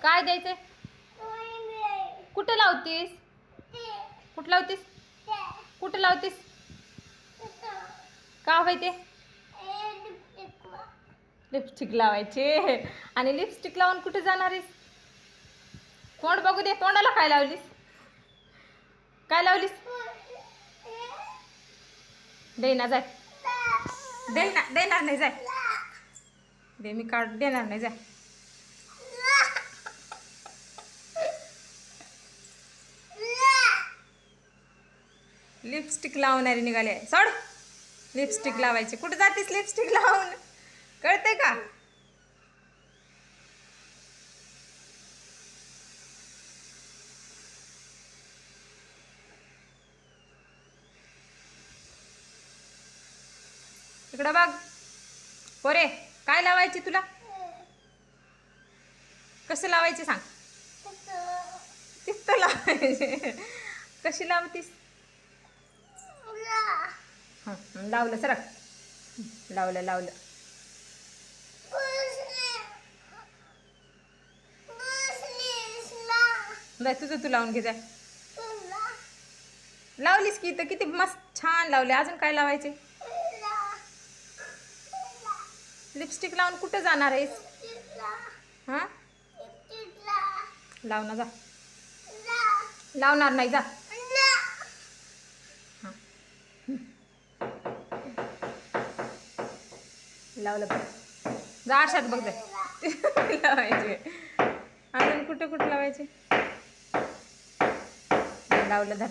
काय द्यायचंय? कुठे लावतीस? कुठं लावतीस? कुठे लावतीस? का होय ते? लिपस्टिक लावायचे. आणि लिपस्टिक लावून कुठे जाणार आहेस? तोंड बघू दे. तोंडाला काय लावलीस? काय लावलीस? देना जाय. देणार नाही जाय. दे मी कार्ड देणार नाही जाय. लिपस्टिक लावणारी निघाले. सोड. लिपस्टिक लावायची. कुठे जातीस लिपस्टिक लावून? कळते का? इकडं बघ. पोरे काय लावायची तुला? कसं लावायचे सांग? तिथं लावायचे. कशी लावतीस? लावलं सरक. लावलं. नाही तुझं तू लावून घे जाय. लावलीस की तर किती मस्त छान लावले. अजून काय लावायचे? लिपस्टिक लावून कुठे जाणार आहेस? हा लाव ना जा. लावणार नाही जा. लावलं बघ. जा आरशात बघ जाय. लावायचे. अजून कुठे लावायचे? लावलं धर.